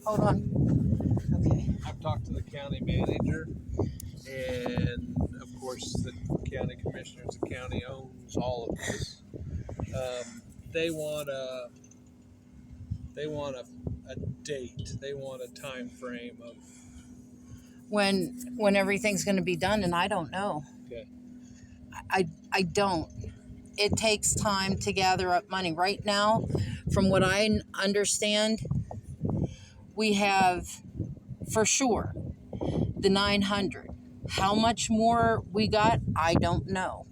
Hold on. Okay. I've talked to the county manager, and of course, the county commissioners. The county owns all of this. They want a date. They want a time frame of When everything's going to be done, and I don't know. okay. I don't. It takes time to gather up money. Right now, from what I understand, we have for sure the 900. How much more we got, I don't know.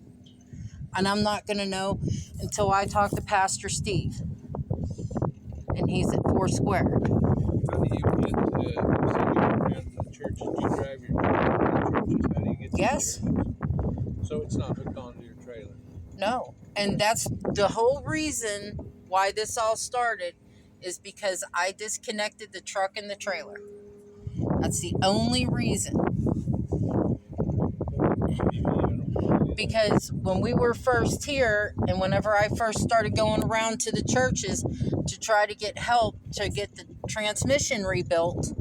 And I'm not going to know until I talk to Pastor Steve. And he's at Foursquare. How do you get to around to the churches? Do you drive your trailer to the churches? How do you get to Yes. the churches? So it's not hooked onto your trailer. No. And that's the whole reason why this all started, is because I disconnected the truck and the trailer. That's the only reason. Because when we were first here, and whenever I first started going around to the churches to try to get help to get the transmission rebuilt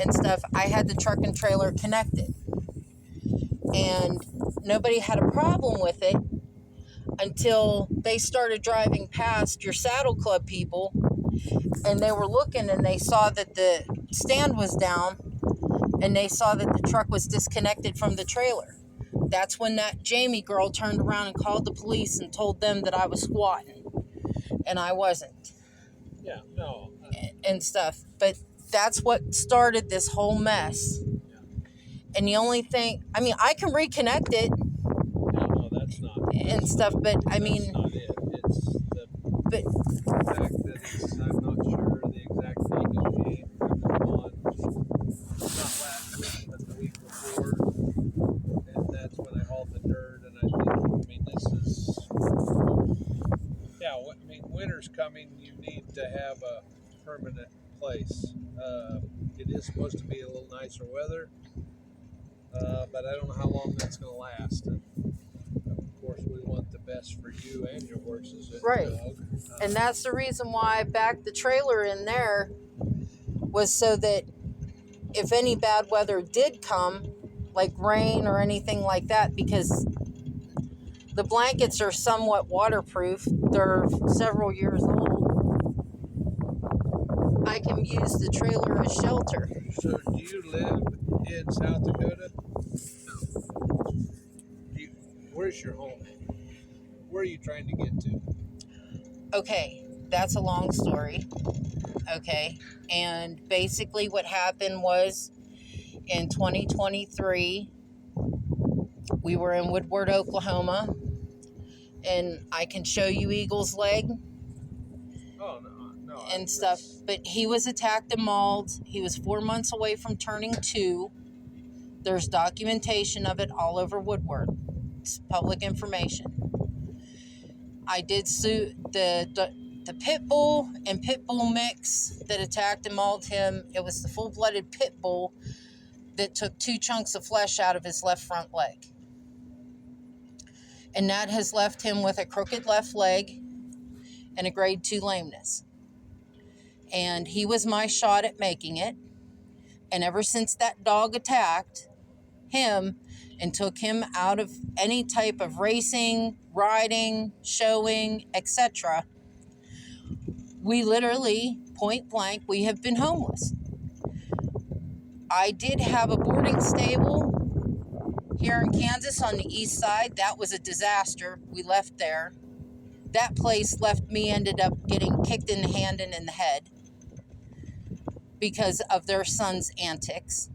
and stuff, I had the truck and trailer connected. And nobody had a problem with it until they started driving past your Saddle Club people, and they were looking and they saw that the stand was down, and they saw that the truck was disconnected from the trailer. That's when that Jamie girl turned around and called the police and told them that I was squatting, and I wasn't. Yeah, no. And stuff. But that's what started this whole mess. And the only thing, I mean, I can reconnect it. No, that's not. And stuff, but I mean, that's not it. It's the fact that I'm not sure the exact date it came on. Not last week, but the week before, and that's when I hauled the dirt. And I mean, this is winter's coming. You need to have a permanent place. It is supposed to be a little nicer weather, but I don't know how long that's going to last. And of course, we want the best for you and your horses. And right. dog. And that's the reason why I backed the trailer in there, was so that if any bad weather did come, like rain or anything like that, because the blankets are somewhat waterproof. They're several years old. I can use the trailer as shelter. So do you live in South Dakota? Where's your home? Where are you trying to get to? Okay, that's a long story. Okay, and basically what happened was in 2023, we were in Woodward, Oklahoma, and I can show you Eagle's leg. Oh, no. And stuff, but he was attacked and mauled. He was 4 months away from turning 2. There's documentation of it all over Woodward. It's public information. I did sue the pit bull and pit bull mix that attacked and mauled him. It was the full-blooded pit bull that took 2 chunks of flesh out of his left front leg. And that has left him with a crooked left leg and a grade 2 lameness. And he was my shot at making it. And ever since that dog attacked him and took him out of any type of racing, riding, showing, etc., we literally, point blank, we have been homeless. I did have a boarding stable here in Kansas on the east side. That was a disaster. We left there. That place left me, ended up getting kicked in the hand and in the head because of their son's antics.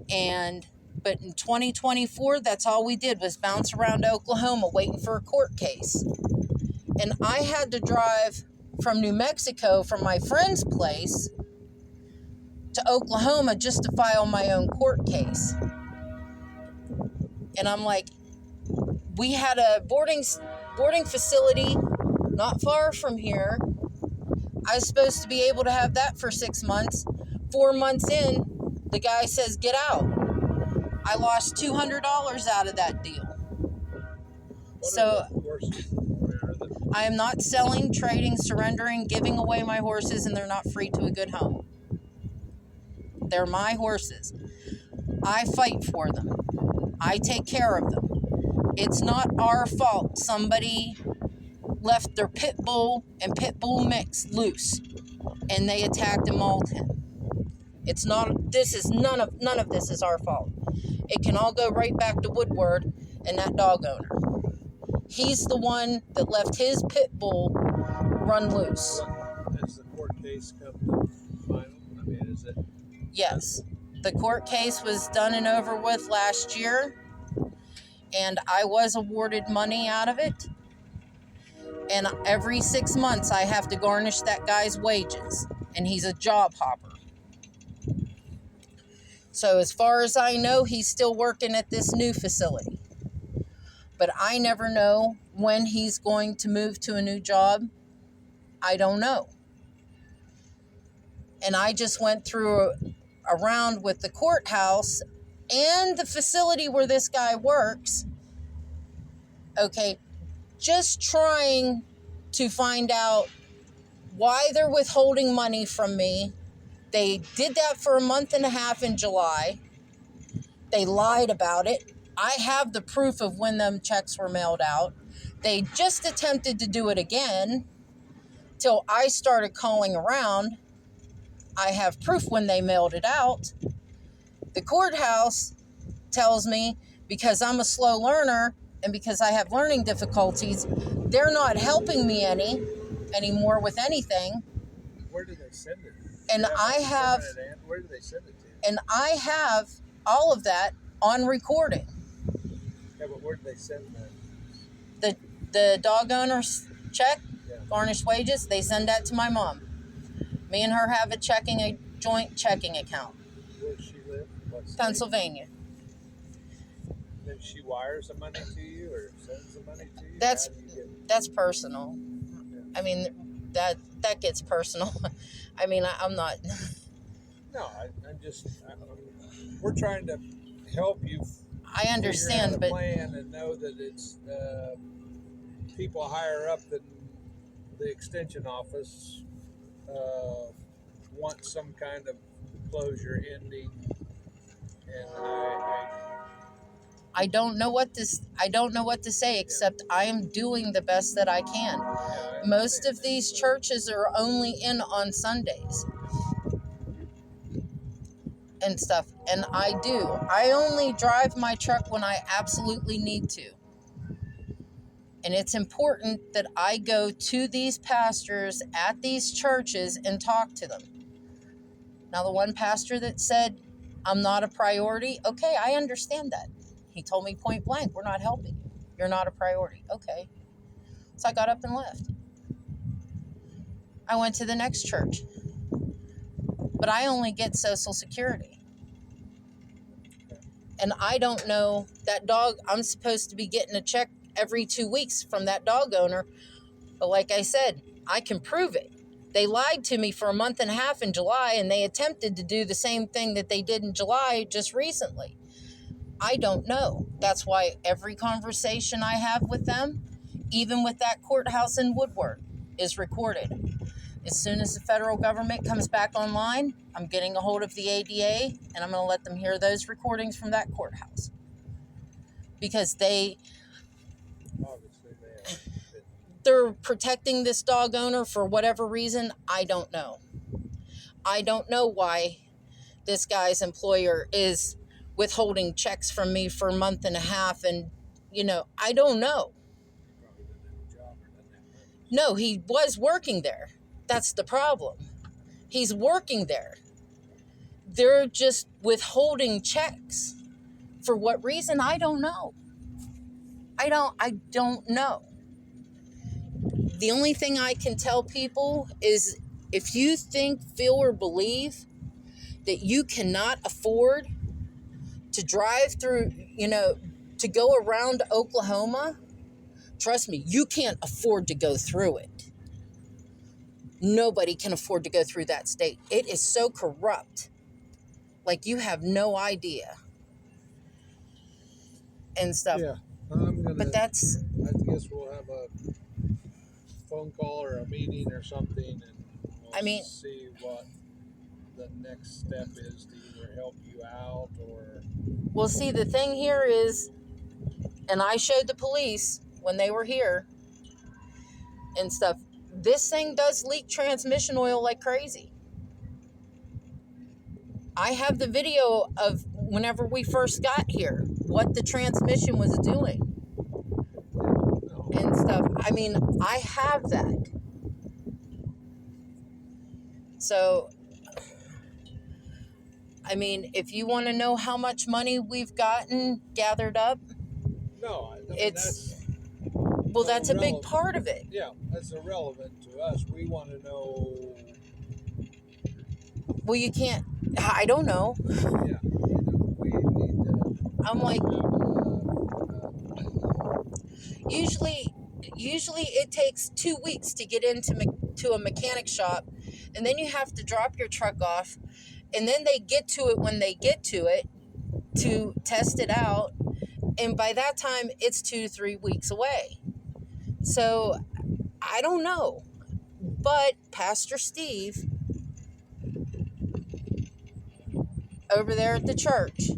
But in 2024, that's all we did was bounce around Oklahoma waiting for a court case. And I had to drive from New Mexico, from my friend's place, to Oklahoma just to file my own court case. And I'm like, we had a boarding facility not far from here. I was supposed to be able to have that for 6 months. 4 months in, the guy says, get out. I lost $200 out of that deal. I am not selling, trading, surrendering, giving away my horses, and they're not free to a good home. They're my horses. I fight for them. I take care of them. It's not our fault somebody left their pit bull and pit bull mix loose and they attacked and mauled him. It's not, this is none of this is our fault. It can all go right back to Woodward and that dog owner. He's the one that left his pit bull run loose. Has the court case come to final? I mean, is it? Yes. The court case was done and over with last year, and I was awarded money out of it. And every 6 months, I have to garnish that guy's wages, and he's a job hopper. So as far as I know, he's still working at this new facility. But I never know when he's going to move to a new job. I don't know. And I just went through around with the courthouse and the facility where this guy works. Okay, just trying to find out why they're withholding money from me. They did that for a month and a half in July. They lied about it. I have the proof of when them checks were mailed out. They just attempted to do it again till I started calling around. I have proof when they mailed it out. The courthouse tells me because I'm a slow learner and because I have learning difficulties, they're not helping me anymore with anything. Where do they send it? And I have, Where do they send it to? and I have all of that on recording. Yeah, but where do they send that? The dog owner's check, Yeah. garnished wages, they send that to my mom. Me and her have a joint checking account. Where does she live? What state? Pennsylvania. Then she wires the money to you or sends the money to you? That's How do you get- that's personal. I mean, that gets personal. I mean, I'm not. No, we're trying to help you. I understand, figure out a but plan and know that it's people higher up than the extension office want some kind of closure ending, and I don't know what to say except I am doing the best that I can. Most of these churches are only in on Sundays and stuff, and I only drive my truck when I absolutely need to. And it's important that I go to these pastors at these churches and talk to them. Now, the one pastor that said, I'm not a priority, okay, I understand that. He told me point blank, we're not helping you. You're not a priority. Okay. So I got up and left. I went to the next church. But I only get Social Security. And I don't know that dog, I'm supposed to be getting a check every 2 weeks from that dog owner. But like I said, I can prove it. They lied to me for a month and a half in July, and they attempted to do the same thing that they did in July just recently. I don't know. That's why every conversation I have with them, even with that courthouse in Woodward, is recorded. As soon as the federal government comes back online, I'm getting a hold of the ADA, and I'm going to let them hear those recordings from that courthouse. Because obviously they're protecting this dog owner for whatever reason. I don't know. I don't know why this guy's employer is withholding checks from me for a month and a half, and I don't know. probably doesn't have a job or doesn't have money. No, he was working there. That's the problem. He's working there. They're just withholding checks. For what reason? I don't know. I don't know. The only thing I can tell people is if you think, feel, or believe that you cannot afford to drive through, to go around Oklahoma, trust me, you can't afford to go through it. Nobody can afford to go through that state. It is so corrupt. Like you have no idea. And stuff. Yeah, But that's, I guess we'll have phone call or a meeting or something, and we'll I mean- see what the next step is to either help you out or. Well, see, the thing here is, and I showed the police when they were here and stuff, this thing does leak transmission oil like crazy. I have the video of whenever we first got here, what the transmission was doing and stuff. I mean, I have that. So, I mean, if you want to know how much money we've gotten gathered up, No, I mean, it's, well, that's a big irrelevant. part of it. Yeah, that's irrelevant to us. We want to know. Well, you can't, I don't know. Yeah, we need to. I'm like, Have, usually it takes 2 weeks to get to a mechanic shop, and then you have to drop your truck off, and then they get to it when they get to it to test it out, and by that time it's 2 to 3 weeks away. So I don't know, but Pastor Steve over there at the church,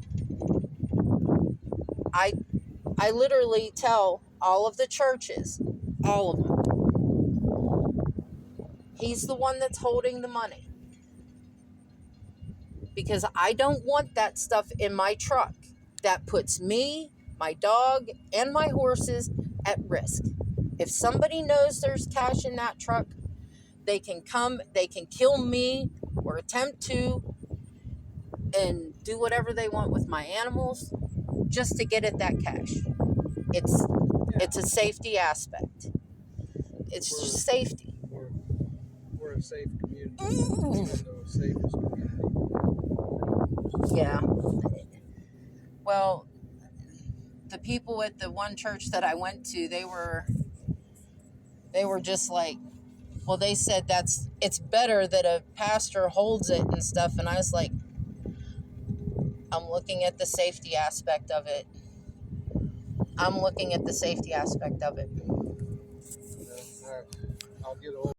I literally tell all of the churches, all of them, he's the one that's holding the money. Because I don't want that stuff in my truck. That puts me, my dog, and my horses at risk. If somebody knows there's cash in that truck, they can come, they can kill me or attempt to, and do whatever they want with my animals just to get at that cash. It's a safety aspect. It's just safety. we're a safe community. It's one of the safest communities. Yeah. Well, the people at the one church that I went to, they were just like, well, they said it's better that a pastor holds it and stuff, and I was like, I'm looking at the safety aspect of it. I'll get over.